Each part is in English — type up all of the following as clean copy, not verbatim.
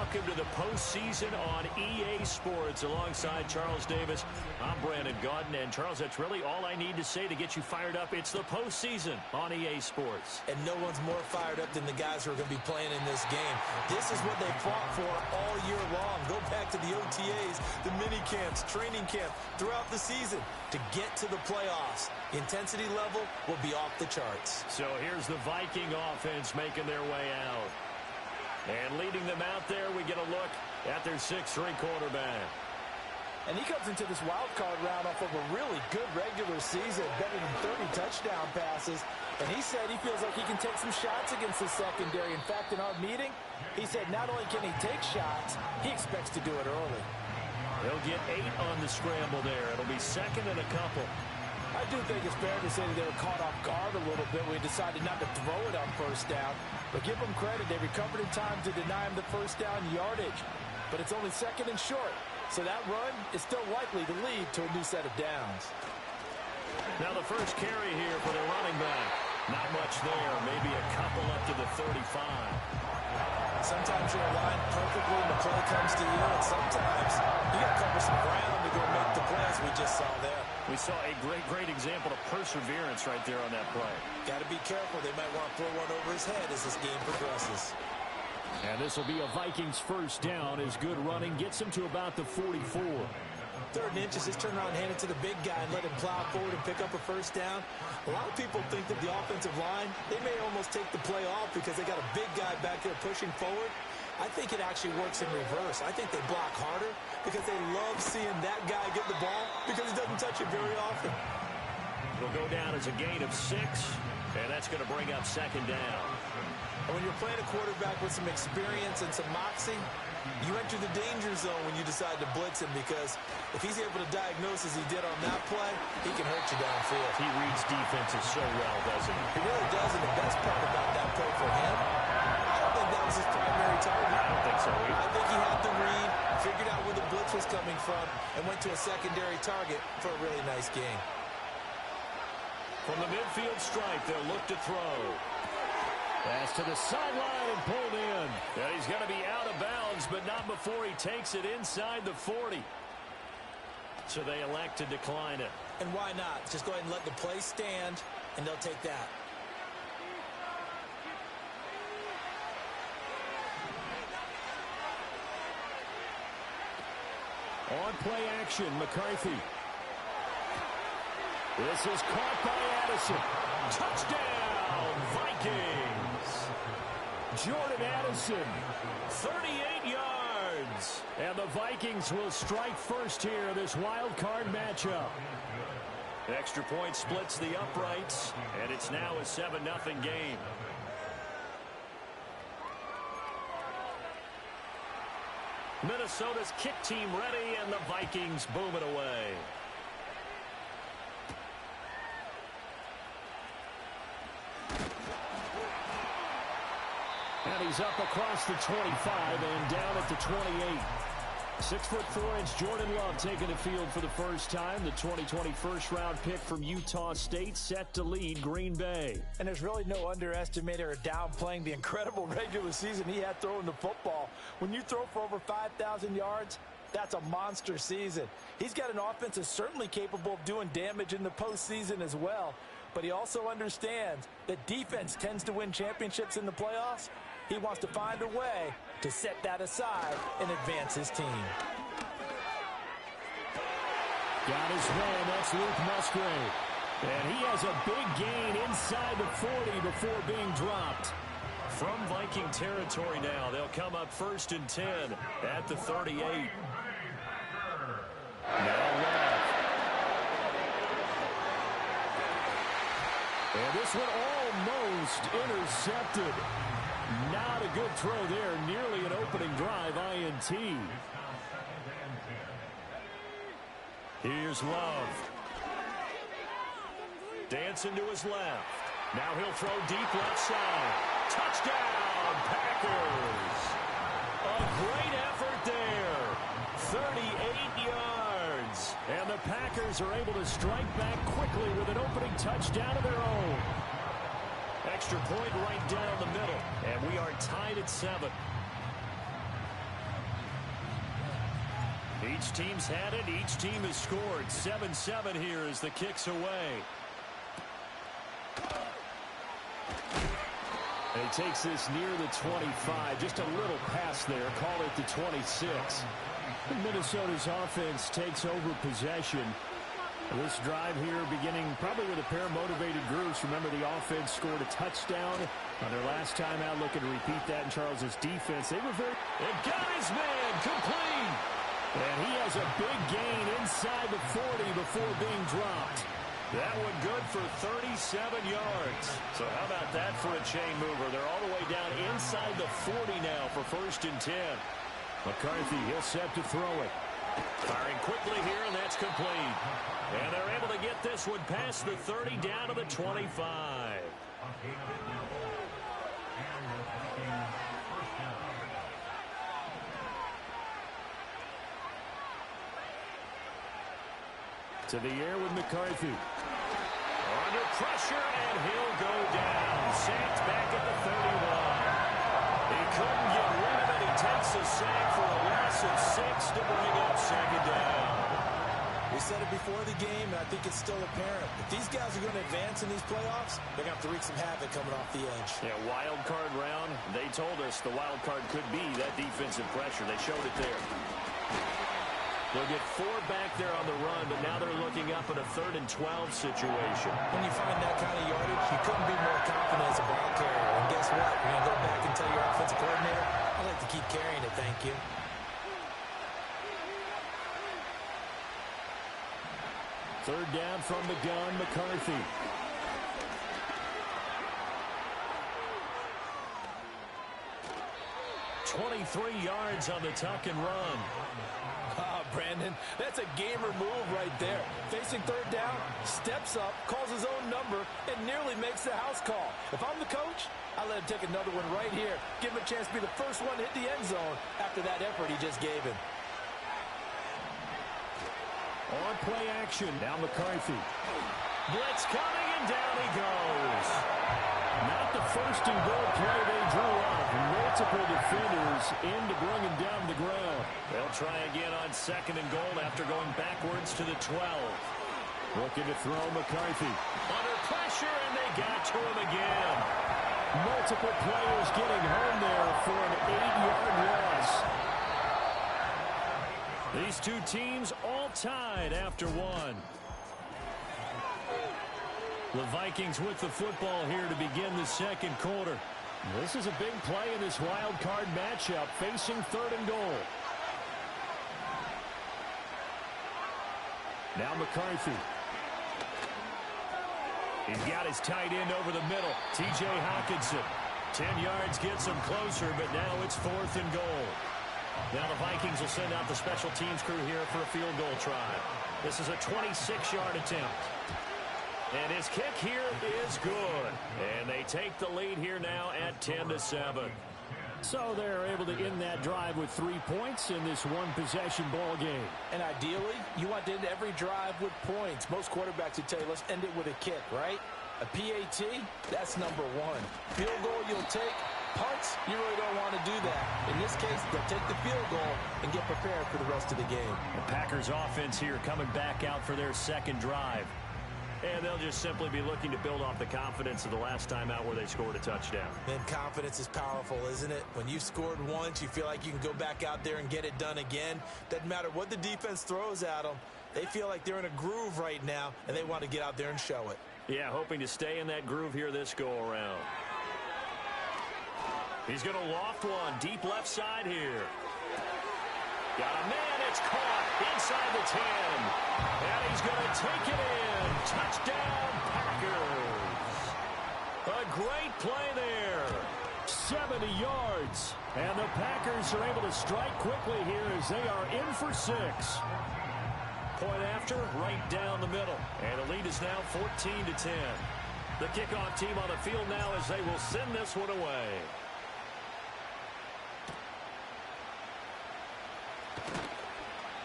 welcome to the postseason on EA Sports. Alongside Charles Davis, I'm Brandon Gaudin. And Charles, that's really all I need to say to get you fired up. It's the postseason on EA Sports. And no one's more fired up than the guys who are going to be playing in this game. This is what they fought for all year long. Go back to the OTAs, the mini camps, training camp, throughout the season to get to the playoffs. The intensity level will be off the charts. So here's the Viking offense making their way out. And leading them out there, we get a look at their 6'3" quarterback. And he comes into this wild card round off of a really good regular season, better than 30 touchdown passes. And he said he feels like he can take some shots against the secondary. In fact, in our meeting, he said not only can he take shots, he expects to do it early. He'll get 8 on the scramble there. It'll be second and a couple. I do think it's fair to say that they were caught off guard a little bit when he decided not to throw it on first down. But give them credit. They recovered in time to deny him the first down yardage. But it's only second and short. So that run is still likely to lead to a new set of downs. Now the first carry here for the running back. Not much there. Maybe a couple up to the 35. Sometimes you're aligned perfectly and the play comes to you, and sometimes you got to cover some ground to go make the plays we just saw there. We saw a great example of perseverance right there on that play. Got to be careful. They might want to throw one over his head as this game progresses. And this will be a Vikings first down as good running gets him to about the 44. 3rd and inches, just turn around and hand it to the big guy and let him plow forward and pick up a first down. A lot of people think that the offensive line, they may almost take the play off because they got a big guy back there pushing forward. I think it actually works in reverse. I think they block harder because they love seeing that guy get the ball because he doesn't touch it very often. It'll go down as a gain of 6, and that's going to bring up second down. And when you're playing a quarterback with some experience and some moxie, you enter the danger zone when you decide to blitz him because if he's able to diagnose as he did on that play, he can hurt you downfield. He reads defenses so well, doesn't he? He really does, and the best part about that play for him, I don't think that was his primary target. I don't think so either. I think he had the read, figured out where the blitz was coming from, and went to a secondary target for a really nice game. From the midfield stripe, they'll look to throw. Pass to the sideline and pulled in. And he's going to be out of bounds, but not before he takes it inside the 40. So they elect to decline it. And why not? Just go ahead and let the play stand, and they'll take that. On play action, McCarthy. This is caught by Addison. Touchdown, Vikings. Jordan Addison, 38 yards. And the Vikings will strike first here in this wild card matchup. Extra point splits the uprights, and it's now a 7-0 game. Minnesota's kick team ready, and the Vikings boom it away. And he's up across the 25 and down at the 28. 6'4" Jordan Love taking the field for the first time. The 2020 first-round pick from Utah State set to lead Green Bay. And there's really no underestimating or downplaying the incredible regular season he had throwing the football. When you throw for over 5,000 yards, that's a monster season. He's got an offense that's certainly capable of doing damage in the postseason as well. But he also understands that defense tends to win championships in the playoffs. He wants to find a way to set that aside and advance his team. Got his man, that's Luke Musgrave. And he has a big gain inside the 40 before being dropped. From Viking territory now, they'll come up 1st and 10 at the 38. Now Love. And this one almost intercepted. Not a good throw there. Nearly an opening drive INT. Here's Love. Dancing to his left. Now he'll throw deep left side. Touchdown, Packers. A great effort there. 38 yards. And the Packers are able to strike back quickly with an opening touchdown of their own. Extra point right down the middle. And we are tied at 7. Each team's had it. Each team has scored. 7-7 here as the kick's away. And he takes this near the 25. Just a little pass there. Call it the 26. Minnesota's offense takes over possession. This drive here beginning probably with a pair of motivated groups. Remember, the offense scored a touchdown on their last time out. Looking to repeat that in Charles's defense. They were very... And got his man complete. And he has a big gain inside the 40 before being dropped. That one good for 37 yards. So how about that for a chain mover? They're all the way down inside the 40 now for 1st and 10. McCarthy, he'll set to throw it. Firing quickly here, and that's complete. And they're able to get this one past the 30 down to the 25. To the air with McCarthy. Under pressure, and he'll go down. Sacked back at the 31. He couldn't get rid of it. He takes a sack for a loss of 6 to bring up 2nd down. We said it before the game, and I think it's still apparent. If these guys are going to advance in these playoffs, they're going to have to wreak some havoc coming off the edge. Yeah, wild card round. They told us the wild card could be that defensive pressure. They showed it there. They'll get 4 back there on the run, but now they're looking up at a 3rd and 12 situation. When you find that kind of yardage, you couldn't be more confident as a ball carrier. And guess what? You're going to go back and tell your offensive coordinator, I like to keep carrying it, thank you. Third down from the gun, McCarthy. "23 yards on the tuck and run." Ah, Brandon, that's a gamer move right there. Facing 3rd down, steps up, calls his own number, and nearly makes the house call. If I'm the coach, I let him take another one right here. Give him a chance to be the first one to hit the end zone after that effort he just gave him. On play action, now McCarthy. Blitz coming, and down he goes. Not the 1st and goal play they drew up. Multiple defenders in to bring him down to the ground. They'll try again on 2nd and goal after going backwards to the 12. Looking to throw McCarthy. Under pressure, and they got to him again. Multiple players getting home there for an 8-yard loss. These two teams all tied after one. The Vikings with the football here to begin the 2nd quarter. This is a big play in this wild card matchup, facing 3rd and goal. Now McCarthy. He's got his tight end over the middle, T.J. Hockenson. 10 yards gets him closer, but now it's 4th and goal. Now the Vikings will send out the special teams crew here for a field goal try. This is a 26-yard attempt. And his kick here is good. And they take the lead here now at 10-7. So they're able to end that drive with 3 points in this one-possession ball game. And ideally, you want to end every drive with points. Most quarterbacks would tell you, let's end it with a kick, right? A PAT, that's number 1. Field goal you'll take. Punts, you really don't want to do that. In this case, they'll take the field goal and get prepared for the rest of the game. The Packers offense here coming back out for their 2nd drive. And they'll just simply be looking to build off the confidence of the last time out where they scored a touchdown. And confidence is powerful, isn't it? When you've scored once, you feel like you can go back out there and get it done again. Doesn't matter what the defense throws at them. They feel like they're in a groove right now, and they want to get out there and show it. Yeah, hoping to stay in that groove here this go-around. He's going to loft one deep left side here. Got a man, it's caught inside the 10. And he's going to take it in. Touchdown, Packers. A great play there. 70 yards. And the Packers are able to strike quickly here as they are in for 6. Point after, right down the middle. And the lead is now 14-10. The kickoff team on the field now as they will send this one away.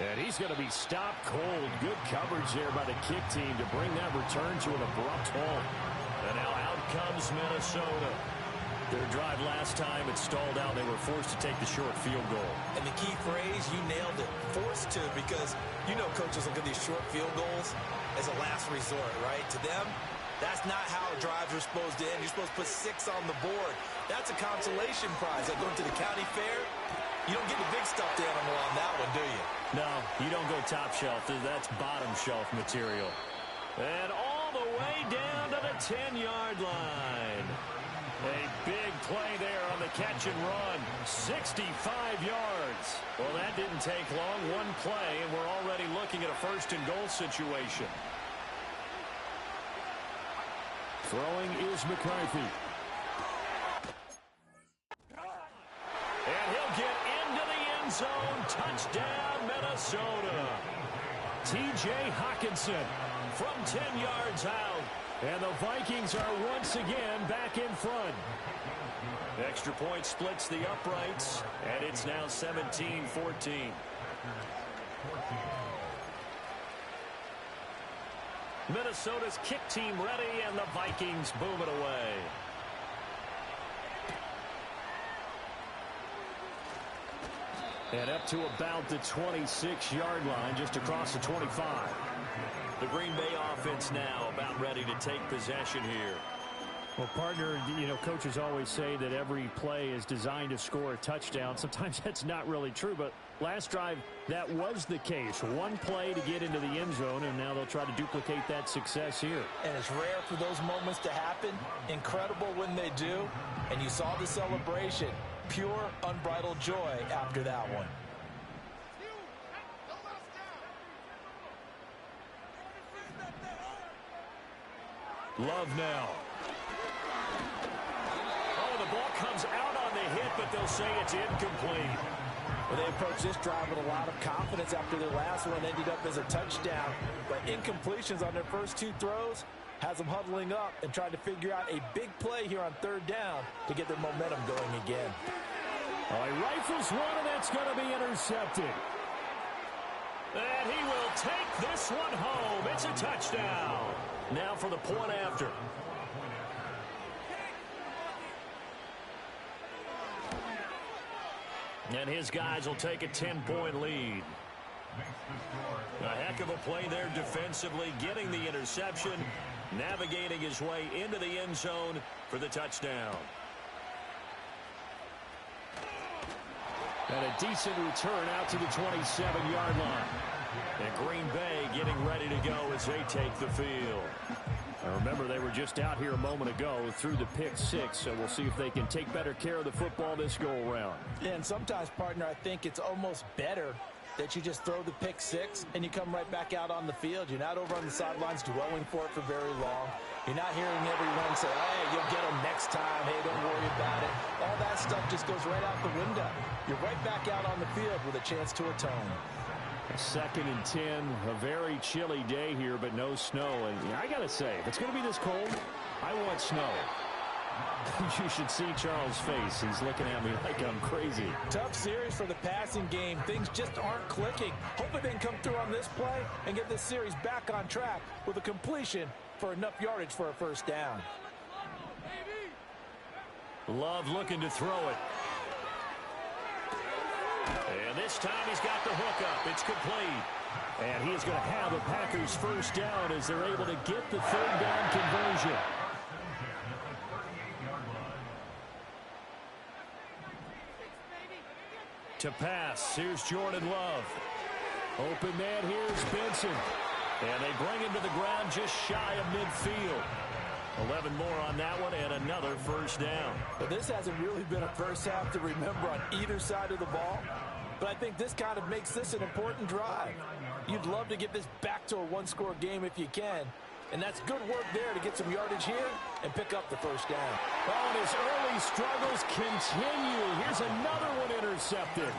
And he's going to be stopped cold. Good coverage there by the kick team to bring that return to an abrupt halt. And now out comes Minnesota. Their drive last time, it stalled out. They were forced to take the short field goal. And the key phrase, you nailed it, forced to, because you know coaches look at these short field goals as a last resort, right? To them, that's not how drives are supposed to end. You're supposed to put 6 on the board. That's a consolation prize. Like going to the county fair, you don't get the big stuffed animal on that one, do you? No, you don't go top shelf. That's bottom shelf material. And all the way down to the 10-yard line. A big play there on the catch and run. 65 yards. Well, that didn't take long. One play, and we're already looking at a first-and-goal situation. Throwing is McCarthy. And he'll get into the end zone. Touchdown, Minnesota. T.J. Hockenson from 10 yards out. And the Vikings are once again back in front. Extra point splits the uprights, and it's now 17-14. Minnesota's kick team ready, and the Vikings boom it away. And up to about the 26-yard line, just across the 25. The Green Bay offense now about ready to take possession here. Well, partner, you know, coaches always say that every play is designed to score a touchdown. Sometimes that's not really true, but last drive, that was the case. One play to get into the end zone, and now they'll try to duplicate that success here. And it's rare for those moments to happen. Incredible when they do. And you saw the celebration. Pure, unbridled joy after that one. Love now. Oh, the ball comes out on the hit, but they'll say it's incomplete. Well, they approached this drive with a lot of confidence after their last one ended up as a touchdown. But incompletions on their first 2 throws has them huddling up and trying to figure out a big play here on 3rd down to get their momentum going again. Oh, he rifles one, and that's going to be intercepted. And he will take this one home. It's a touchdown. Now for the point after. And his guys will take a 10-point lead. A heck of a play there defensively, getting the interception, navigating his way into the end zone for the touchdown. And a decent return out to the 27-yard line. And Green Bay getting ready to go as they take the field. Now remember, they were just out here a moment ago through the pick 6, so we'll see if they can take better care of the football this go-around. And sometimes, partner, I think it's almost better that you just throw the pick 6 and you come right back out on the field. You're not over on the sidelines dwelling for it for very long. You're not hearing everyone say, hey, you'll get them next time. Hey, don't worry about it. All that stuff just goes right out the window. You're right back out on the field with a chance to atone. 2nd and 10, a very chilly day here, but no snow. And I got to say, if it's going to be this cold, I want snow. You should see Charles' face. He's looking at me like I'm crazy. Tough series for the passing game. Things just aren't clicking. Hoping they can come through on this play and get this series back on track with a completion for enough yardage for a first down. Love looking to throw it. And this time he's got the hook up. It's complete. And he is going to have the Packers first down as they're able to get the 3rd down conversion. To pass, here's Jordan Love. Open man, here's Benson. And they bring him to the ground just shy of midfield. 11 more on that one and another first down. But this hasn't really been a first half to remember on either side of the ball. But I think this kind of makes this an important drive. You'd love to get this back to a one-score game if you can. And that's good work there to get some yardage here and pick up the first down. Oh, and his early struggles continue. Here's another one intercepted.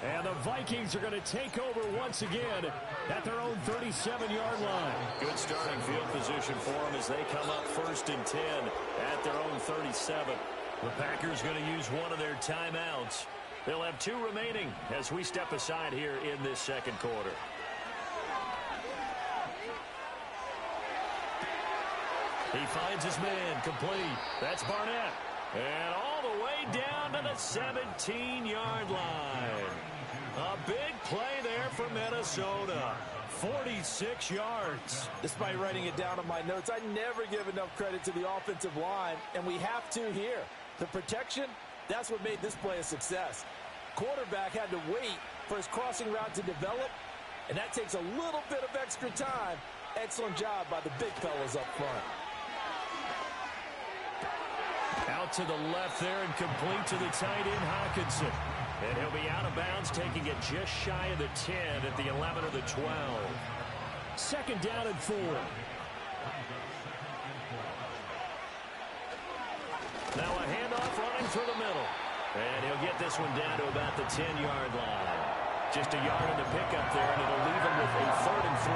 And the Vikings are going to take over once again at their own 37-yard line. Good starting field position for them as they come up 1st and 10 at their own 37. The Packers going to use one of their timeouts. They'll have 2 remaining as we step aside here in this second quarter. He finds his man complete. That's Barnett. And all the way down to the 17-yard line. A big play there for Minnesota. 46 yards. Despite writing it down on my notes, I never give enough credit to the offensive line, and we have to here. The protection, that's what made this play a success. Quarterback had to wait for his crossing route to develop, and that takes a little bit of extra time. Excellent job by the big fellas up front. Out to the left there and complete to the tight end, Hawkinson. And he'll be out of bounds, taking it just shy of the 10 at the 11 or the 12. Second down and 4. Now a handoff running through the middle. And he'll get this one down to about the 10-yard line. Just a yard in the pickup there, and it'll leave him with a 3rd and 3.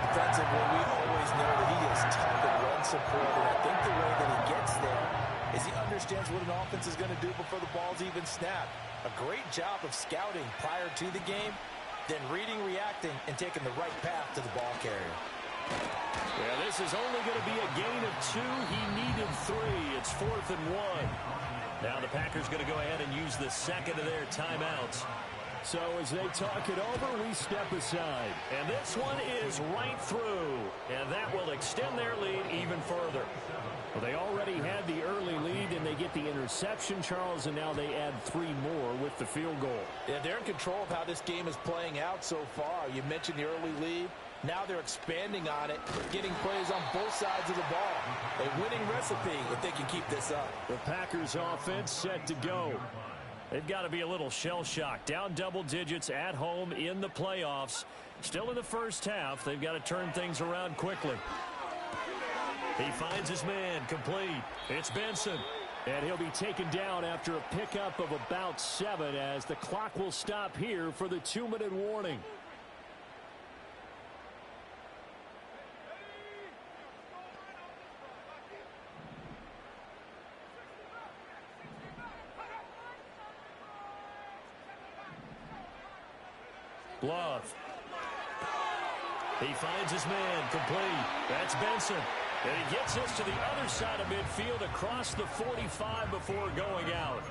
Defensively, we always know that he is tough at run support, and I think the way that he gets there is he understands what an offense is going to do before the ball's even snapped. A great job of scouting prior to the game, then reading, reacting, and taking the right path to the ball carrier. Yeah, this is only going to be a gain of 2. He needed 3. It's 4th and 1. Now the Packers going to go ahead and use the second of their timeouts. So as they talk it over, we step aside. And this one is right through. And that will extend their lead even further. Well, they already had the early lead, and they get the interception, Charles, and now they add 3 more with the field goal. Yeah, they're in control of how this game is playing out so far. You mentioned the early lead. Now they're expanding on it, getting plays on both sides of the ball. A winning recipe if they can keep this up. The Packers offense set to go. They've got to be a little shell-shocked. Down double digits at home in the playoffs. Still in the first half. They've got to turn things around quickly. He finds his man, complete. It's Benson. And he'll be taken down after a pickup of about 7 as the clock will stop here for the 2-minute warning. Love. He finds his man, complete. That's Benson. And he gets this to the other side of midfield across the 45 before going out.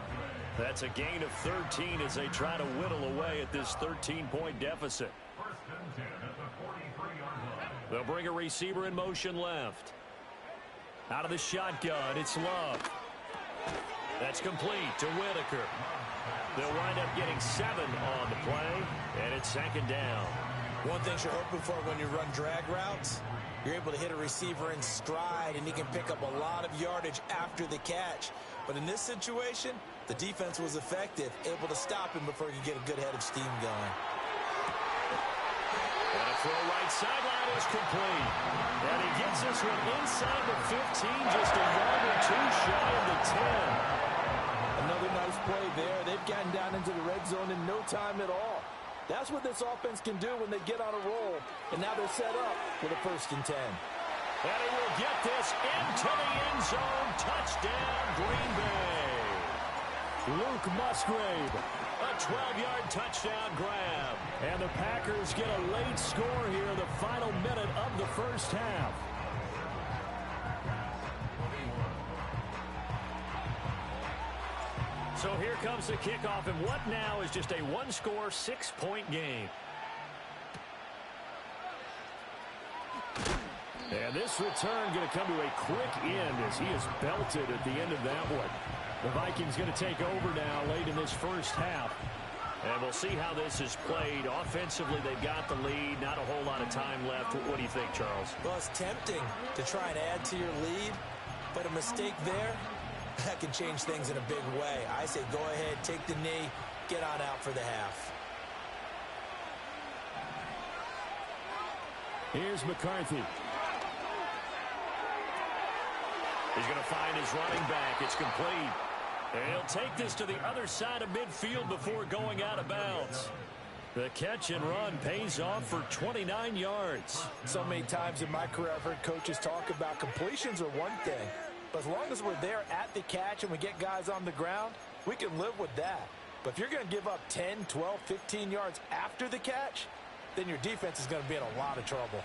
That's a gain of 13 as they try to whittle away at this 13-point deficit. They'll bring a receiver in motion left. Out of the shotgun, it's Love. That's complete to Whitaker. They'll wind up getting 7 on the play, and it's 2nd down. One thing you're hoping for when you run drag routes, you're able to hit a receiver in stride, and he can pick up a lot of yardage after the catch. But in this situation, the defense was effective, able to stop him before he could get a good head of steam going. And a throw right sideline is complete. And he gets this one inside the 15, just a yard or 2 shy of the 10. Another nice play there. They've gotten down into the red zone in no time at all. That's what this offense can do when they get on a roll. And now they're set up with a 1st and 10. And he will get this into the end zone. Touchdown, Green Bay. Luke Musgrave. A 12-yard touchdown grab. And the Packers get a late score here in the final minute of the first half. So here comes the kickoff, and what now is just a 1-score, 6-point game. And this return going to come to a quick end as he is belted at the end of that one. The Vikings going to take over now late in this first half. And we'll see how this is played. Offensively, they've got the lead. Not a whole lot of time left. What do you think, Charles? Well, it's tempting to try and add to your lead, but a mistake there, that can change things in a big way. I say go ahead, take the knee, get on out for the half. Here's McCarthy. He's going to find his running back. It's complete. And he'll take this to the other side of midfield before going out of bounds. The catch and run pays off for 29 yards. So many times in my career I've heard coaches talk about completions are one thing. But as long as we're there at the catch and we get guys on the ground, we can live with that. But if you're going to give up 10, 12, 15 yards after the catch, then your defense is going to be in a lot of trouble.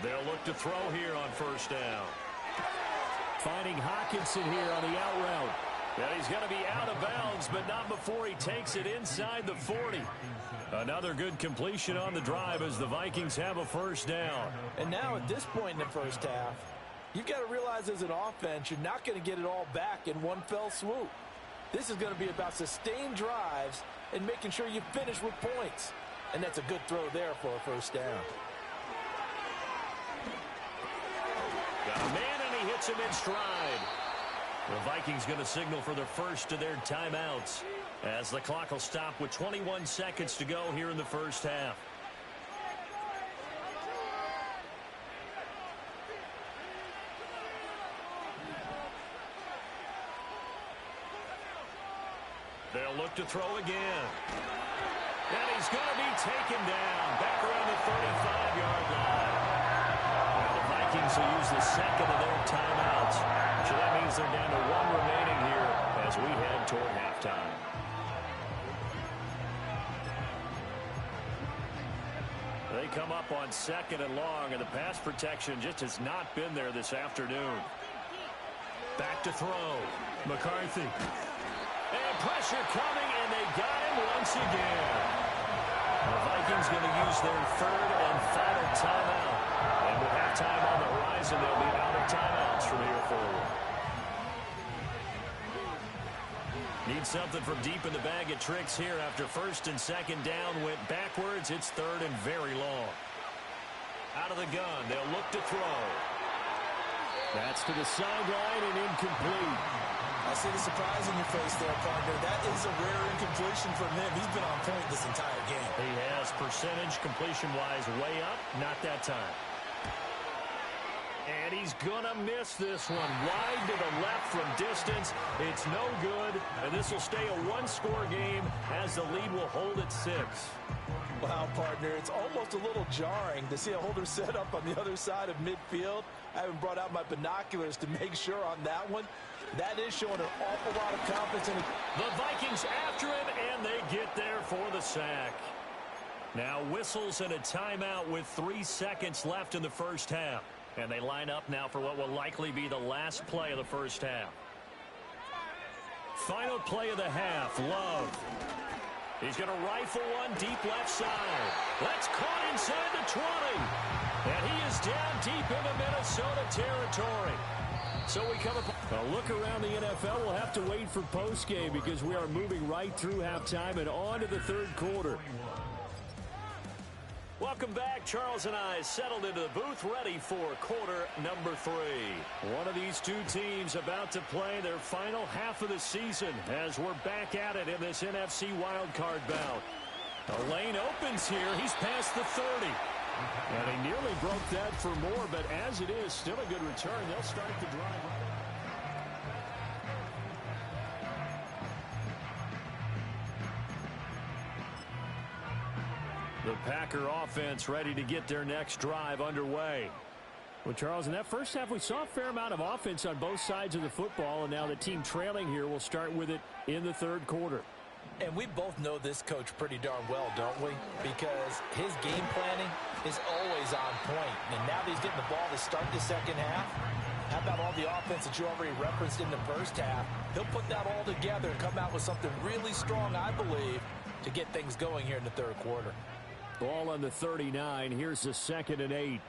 They'll look to throw here on first down. Finding Hawkinson here on the out route. And he's going to be out of bounds, but not before he takes it inside the 40. Another good completion on the drive as the Vikings have a first down. And now at this point in the first half, you've got to realize as an offense, you're not going to get it all back in one fell swoop. This is going to be about sustained drives and making sure you finish with points. And that's a good throw there for a first down. Got a man, and he hits him in stride. The Vikings going to signal for the first of their timeouts as the clock will stop with 21 seconds to go here in the first half. They'll look to throw again. And he's going to be taken down back around the 35-yard line. Now the Vikings will use the second of their timeouts. So that means they're down to one remaining here as we head toward halftime. They come up on second and long, and the pass protection just has not been there this afternoon. Back to throw. McCarthy. And pressure coming, and they got him once again. The Vikings going to use their third and final timeout. And with halftime on the horizon, they'll be out of timeouts from here forward. Need something from deep in the bag of tricks here after first and second down went backwards. It's third and very long. Out of the gun, they'll look to throw. That's to the sideline and incomplete. I see the surprise in your face there, partner. That is a rare incompletion from him. He's been on point this entire game. He has percentage completion-wise way up. Not that time. And he's going to miss this one. Wide to the left from distance. It's no good. And this will stay a one-score game as the lead will hold at 6. Wow, partner, it's almost a little jarring to see a holder set up on the other side of midfield. I haven't brought out my binoculars to make sure on that one. That is showing an awful lot of confidence in it. The Vikings after him, and they get there for the sack. Now whistles and a timeout with 3 seconds left in the first half. And they line up now for what will likely be the last play of the first half. Final play of the half, Love. He's going to rifle one deep left side. That's caught inside the 20. And he is down deep into Minnesota territory. So we come up. A look around the NFL. We'll have to wait for postgame because we are moving right through halftime and on to the third quarter. Welcome back. Charles and I settled into the booth ready for quarter number 3. One of these two teams about to play their final half of the season as we're back at it in this NFC wildcard bout. The lane opens here. He's past the 30. And he nearly broke that for more, but as it is, still a good return. They'll start the drive. The Packer offense ready to get their next drive underway. Well, Charles, in that first half, we saw a fair amount of offense on both sides of the football, and now the team trailing here will start with it in the third quarter. And we both know this coach pretty darn well, don't we? Because his game planning is always on point. And now that he's getting the ball to start the second half, how about all the offense that you already referenced in the first half? He'll put that all together and come out with something really strong, I believe, to get things going here in the third quarter. Ball on the 39. Here's the 2nd and 8.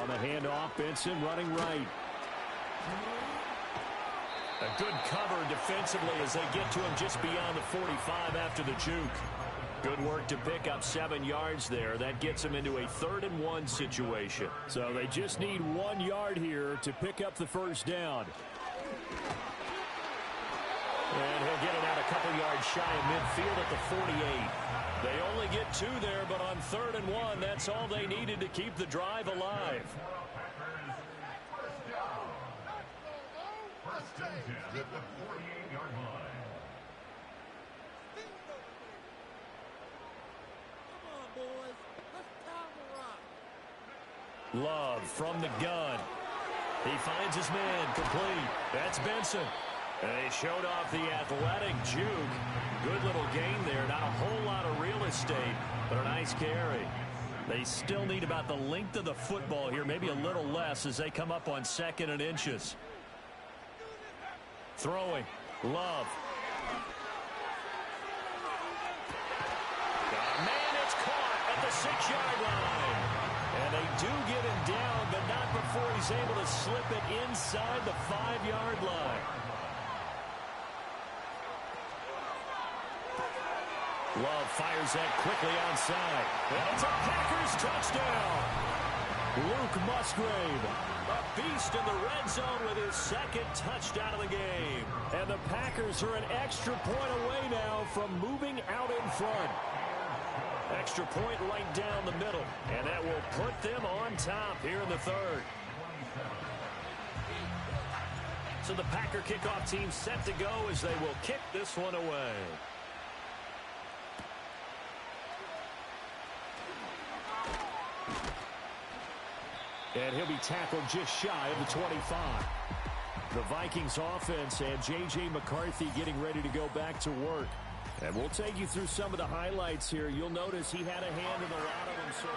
On the handoff, Benson running right. A good cover defensively as they get to him just beyond the 45 after the juke. Good work to pick up 7 yards there. That gets them into a 3rd and 1 situation. So they just need 1 yard here to pick up the first down. And he'll get it out a couple yards shy of midfield at the 48. They only get 2 there, but on 3rd and 1, that's all they needed to keep the drive alive. Love from the gun. He finds his man complete. That's Benson. And they showed off the athletic juke. Good little gain there. Not a whole lot of real estate, but a nice carry. They still need about the length of the football here, maybe a little less as they come up on 2nd and inches. Throwing. Love. Man, it's caught at the 6-yard line. And they do get him down, but not before he's able to slip it inside the 5-yard line. Love fires that quickly onside. And it's a Packers touchdown. Luke Musgrave, a beast in the red zone with his 2nd touchdown of the game. And the Packers are an extra point away now from moving out in front. Extra point right down the middle. And that will put them on top here in the 3rd. So the Packer kickoff team set to go as they will kick this one away. And he'll be tackled just shy of the 25. The Vikings offense and J.J. McCarthy getting ready to go back to work. And we'll take you through some of the highlights here. You'll notice he had a hand in a lot of them. So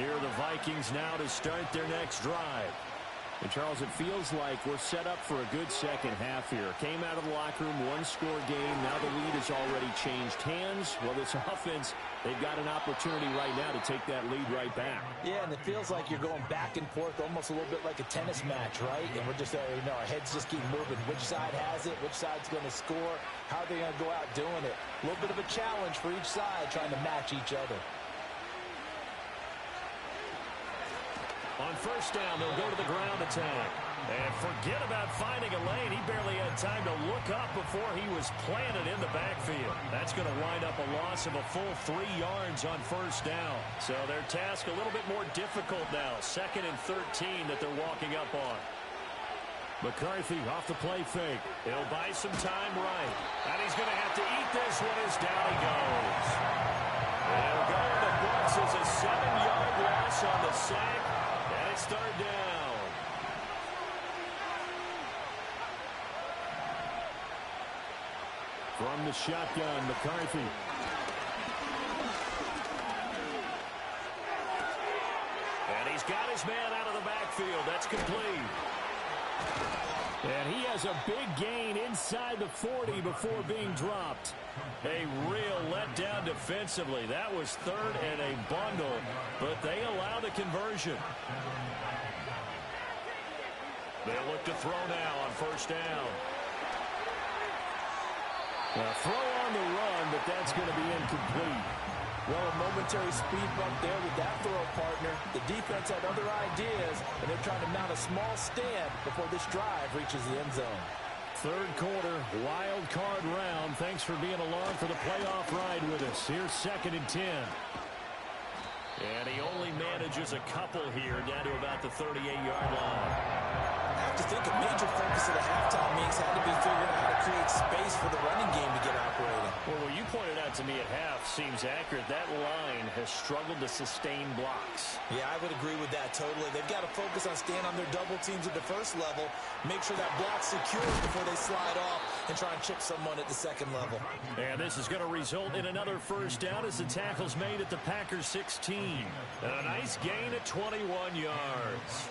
here are the Vikings now to start their next drive. And, Charles, it feels like we're set up for a good second half here. Came out of the locker room, one-score game. Now the lead has already changed hands. Well, this offense, they've got an opportunity right now to take that lead right back. Yeah, and it feels like you're going back and forth, almost a little bit like a tennis match, right? And we're just, our heads just keep moving. Which side has it? Which side's going to score? How are they going to go out doing it? A little bit of a challenge for each side, trying to match each other. On 1st down, they'll go to the ground attack. And forget about finding a lane. He barely had time to look up before he was planted in the backfield. That's going to wind up a loss of a full 3 yards on 1st down. So their task a little bit more difficult now. 2nd and 13 that they're walking up on. McCarthy off the play fake. He'll buy some time right. And he's going to have to eat this one as down he goes. They'll go in the books as a 7-yard loss on the sack. And it's 3rd down. From the shotgun, McCarthy. And he's got his man out of the backfield. That's complete. And he has a big gain inside the 40 before being dropped. A real letdown defensively. That was 3rd and a bundle, but they allow the conversion. They'll look to throw now on 1st down. A throw on the run, but that's going to be incomplete. Well, a momentary speed bump there with that throw partner. The defense had other ideas, and they're trying to mount a small stand before this drive reaches the end zone. 3rd quarter, wild card round. Thanks for being along for the playoff ride with us. Here's 2nd and 10. And he only manages a couple here down to about the 38-yard line. I have to think a major focus of the halftime meetings had to be figuring out how to create space for the running game to get operating. Well, what you pointed out to me at half seems accurate. That line has struggled to sustain blocks. Yeah, I would agree with that totally. They've got to focus on staying on their double teams at the 1st level, make sure that block's secure before they slide off and try and chip someone at the 2nd level. And this is going to result in another 1st down as the tackle's made at the Packers 16. And a nice gain at 21 yards.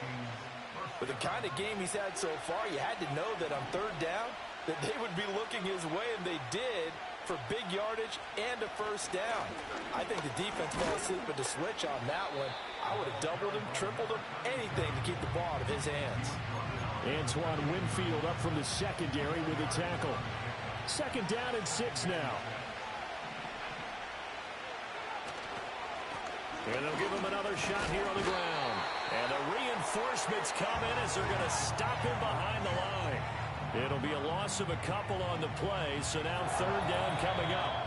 With the kind of game he's had so far, you had to know that on 3rd down that they would be looking his way, and they did, for big yardage and a 1st down. I think the defense fell asleep with the switch on that one. I would have doubled him, tripled him, anything to keep the ball out of his hands. Antoine Winfield up from the secondary with a tackle. 2nd down and 6 now. And they'll give him another shot here on the ground. And the reinforcements come in as they're going to stop him behind the line. It'll be a loss of a couple on the play, so now 3rd down coming up.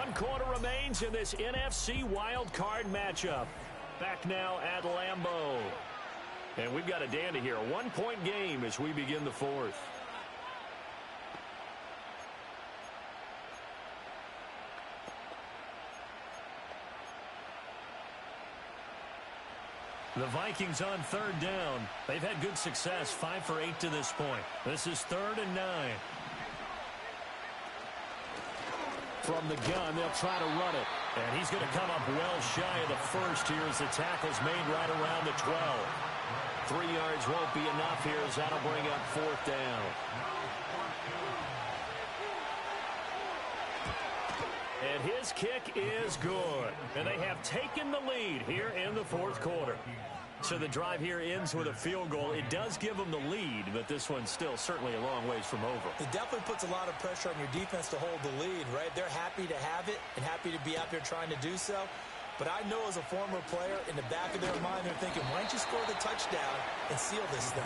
1 quarter remains in this NFC wild card matchup. Back now at Lambeau. And we've got a dandy here. A 1-point game as we begin the 4th. The Vikings on third down. They've had good success, 5 for 8 to this point. This is 3rd and 9. From the gun, they'll try to run it. And he's going to come up well shy of the first here as the tackle's made right around the 12. 3 yards won't be enough here as that'll bring up 4th down. And his kick is good. And they have taken the lead here in the 4th quarter. So the drive here ends with a field goal. It does give them the lead, but this one's still certainly a long ways from over. It definitely puts a lot of pressure on your defense to hold the lead, right? They're happy to have it and happy to be out there trying to do so. But I know as a former player, in the back of their mind, they're thinking, why don't you score the touchdown and seal this thing?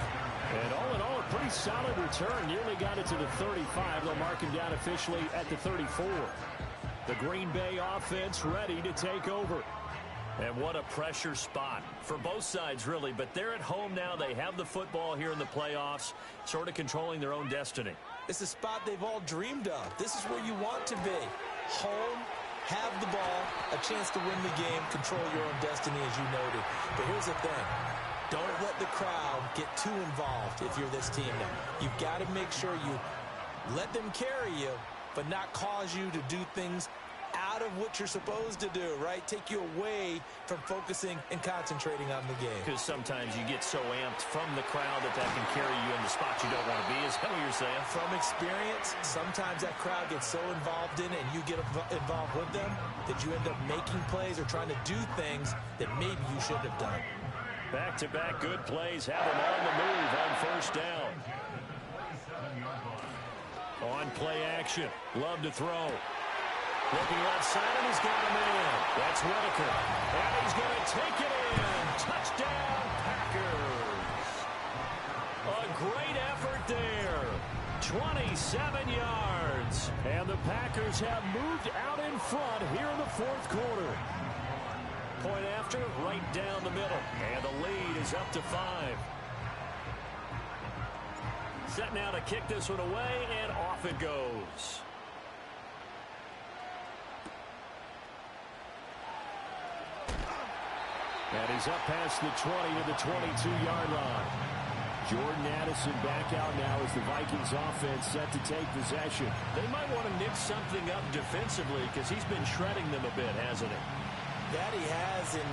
And all in all, a pretty solid return. Nearly got it to the 35. They'll mark him down officially at the 34. The Green Bay offense ready to take over. And what a pressure spot for both sides, really. But they're at home now. They have the football here in the playoffs, sort of controlling their own destiny. It's a spot they've all dreamed of. This is where you want to be. Home, have the ball, a chance to win the game, control your own destiny, as you noted. But here's the thing. Don't let the crowd get too involved if you're this team now. You've got to make sure you let them carry you, but not cause you to do things out of what you're supposed to do, right? Take you away from focusing and concentrating on the game. Because sometimes you get so amped from the crowd that can carry you in the spots you don't want to be. Is that what you're saying? From experience, sometimes that crowd gets so involved in it and you get involved with them that you end up making plays or trying to do things that maybe you shouldn't have done. Back-to-back good plays have them on the move on 1st down. On play action. Love to throw. Looking left side, and he's got him in. That's Whitaker. And he's going to take it in. Touchdown, Packers. A great effort there. 27 yards. And the Packers have moved out in front here in the 4th quarter. Point after, right down the middle. And the lead is up to 5. Set now to kick this one away, and off it goes. And he's up past the 20 to the 22-yard line. Jordan Addison back out now as the Vikings offense set to take possession. They might want to nip something up defensively because he's been shredding them a bit, hasn't he? That he has, and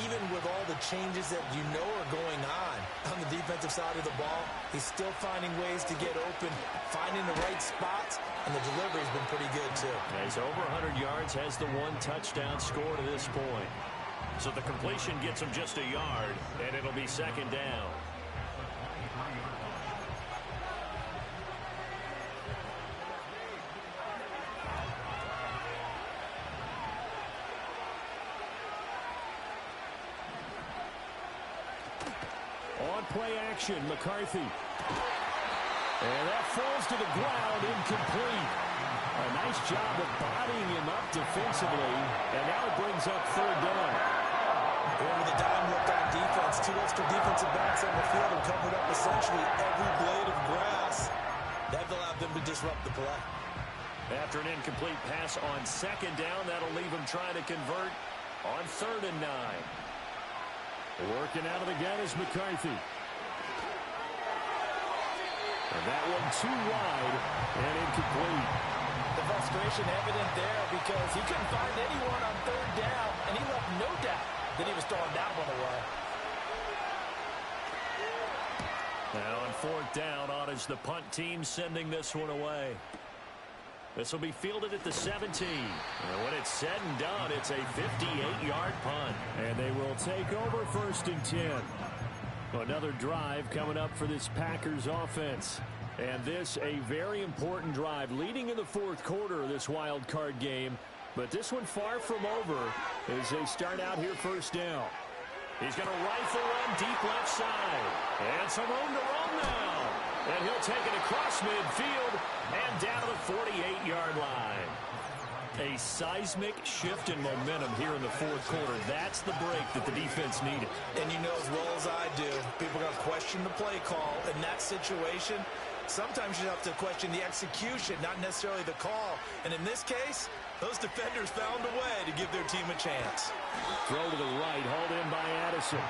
even with all the changes that you know are going on the defensive side of the ball, he's still finding ways to get open, finding the right spots, and the delivery's been pretty good too. He's over 100 yards, has the 1 touchdown score to this point. So the completion gets him just a yard, and it'll be 2nd down. On play action, McCarthy. And that falls to the ground, incomplete. A nice job of bodying him up defensively, and now it brings up 3rd down. Going with a dime look on defense. 2 extra defensive backs on the field and covered up essentially every blade of grass. That allowed them to disrupt the play. After an incomplete pass on 2nd down, that'll leave him trying to convert on 3rd and 9. Working out of the gun is McCarthy. And that one too wide and incomplete. The frustration evident there because he couldn't find anyone on 3rd down, and he left no doubt that he was throwing that one away. Now on 4th down, on is the punt team sending this one away. This will be fielded at the 17. And when it's said and done, it's a 58-yard punt. And they will take over 1st and 10. Another drive coming up for this Packers offense. And this a very important drive leading in the 4th quarter of this wild card game. But this one far from over as they start out here 1st down. He's going to rifle one deep left side. And some room to run now. And he'll take it across midfield and down to the 48-yard line. A seismic shift in momentum here in the 4th quarter. That's the break that the defense needed. And you know as well as I do, people are going to question the play call in that situation. Sometimes you have to question the execution, not necessarily the call. And in this case, those defenders found a way to give their team a chance. Throw to the right, hauled in by Addison.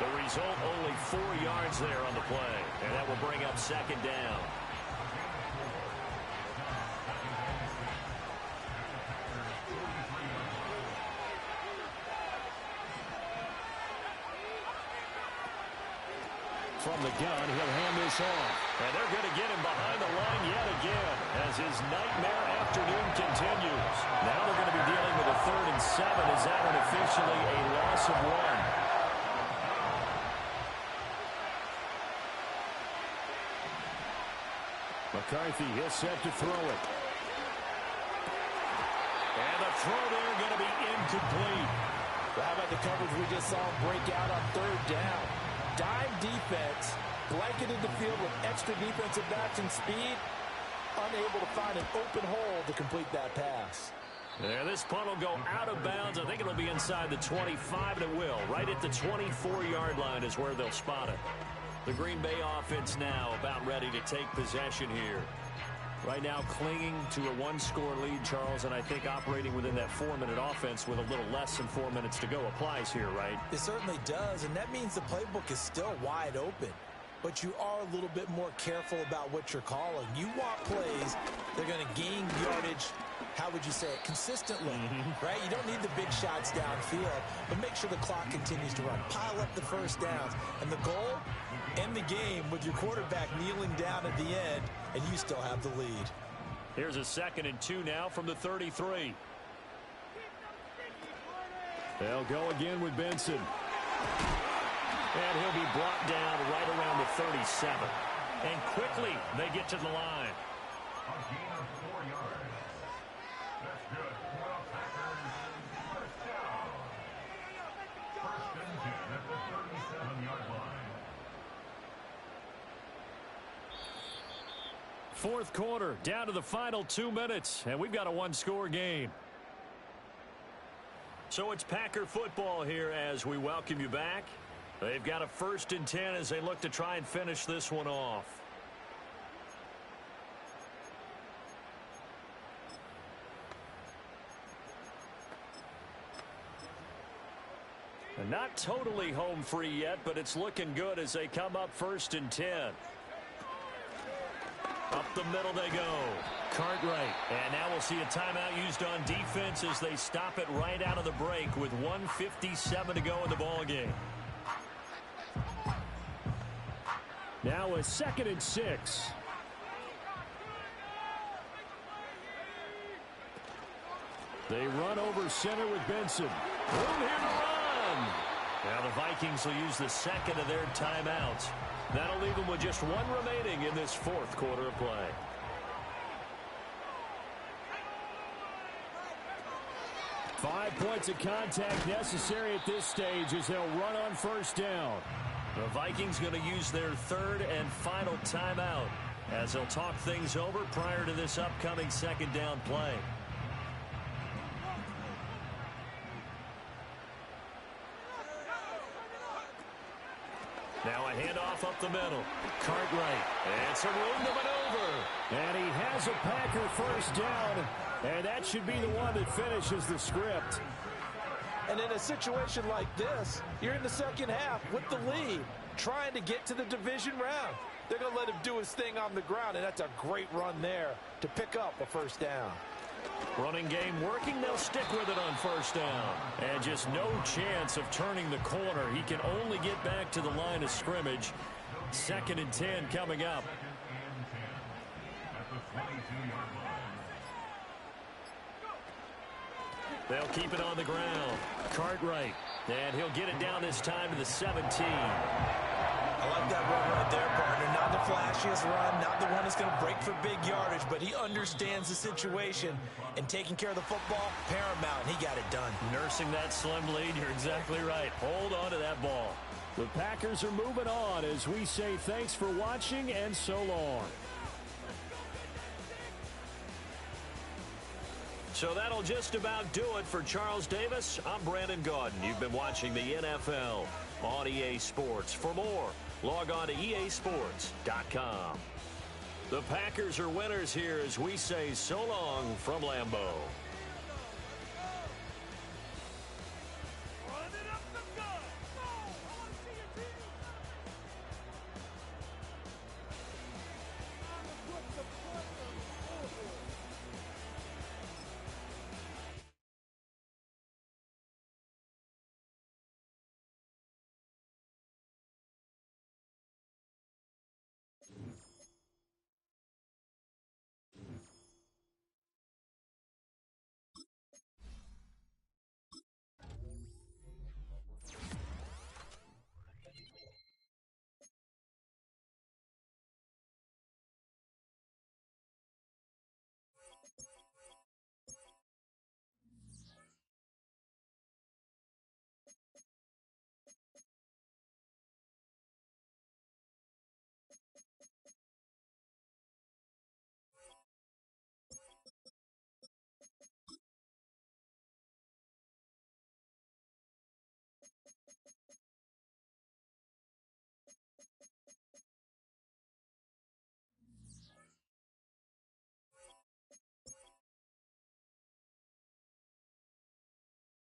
The result, only 4 yards there on the play. And that will bring up second down. From the gun, he'll hand this off. And they're going to get him behind the line yet again as his nightmare afternoon continues. Now they're going to be dealing with a 3rd and 7 as that one officially a loss of 1. McCarthy, he'll set to throw it. And the throw there going to be incomplete. Well, how about the coverage we just saw break out on 3rd down? Dime defense, blanketed the field with extra defensive backs and speed, unable to find an open hole to complete that pass. Yeah, this punt will go out of bounds. I think it'll be inside the 25, and it will. Right at the 24-yard line is where they'll spot it. The Green Bay offense now about ready to take possession here. Right now clinging to a 1-score lead, Charles, and I think operating within that 4-minute offense with a little less than 4 minutes to go applies here, right? It certainly does, and that means the playbook is still wide open. But you are a little bit more careful about what you're calling. You want plays that are going to gain yardage, how would you say it, consistently, right? You don't need the big shots downfield, but make sure the clock continues to run. Pile up the first downs. And the goal, end the game with your quarterback kneeling down at the end, and you still have the lead. Here's a 2nd and 2 now from the 33. They'll go again with Benson. And he'll be brought down right around the 37. And quickly they get to the line. A gain of 4 yards. That's good for the Packers. First down. 1st and 10 at the 37-yard line. 4th quarter, down to the final 2 minutes, and we've got a 1-score game. So it's Packer football here as we welcome you back. They've got a 1st and 10 as they look to try and finish this one off. And not totally home free yet, but it's looking good as they come up 1st and 10. Up the middle they go. Cartwright. And now we'll see a timeout used on defense as they stop it right out of the break with 1:57 to go in the ball game. Now a 2nd and 6. They run over center with Benson. Room here to run. Now the Vikings will use the 2nd of their timeouts. That'll leave them with just 1 remaining in this 4th quarter of play. Five points of contact necessary at this stage as they'll run on 1st down. The Vikings going to use their 3rd and final timeout as they'll talk things over prior to this upcoming 2nd down play. Now a handoff up the middle. Cartwright. And some room to maneuver. And he has a Packer 1st down. And that should be the one that finishes the script. And in a situation like this, you're in the 2nd half with the lead, trying to get to the division round. They're going to let him do his thing on the ground, and that's a great run there to pick up a 1st down. Running game working. They'll stick with it on 1st down. And just no chance of turning the corner. He can only get back to the line of scrimmage. 2nd and 10 coming up. They'll keep it on the ground. Cartwright. And he'll get it down this time to the 17. I like that run right there, partner. Not the flashiest run, not the one that's going to break for big yardage, but he understands the situation, and taking care of the football, paramount, and he got it done. Nursing that slim lead, you're exactly right. Hold on to that ball. The Packers are moving on as we say thanks for watching and so long. So that'll just about do it for Charles Davis. I'm Brandon Gaudin. You've been watching the NFL on EA Sports. For more, log on to easports.com. The Packers are winners here as we say so long from Lambeau.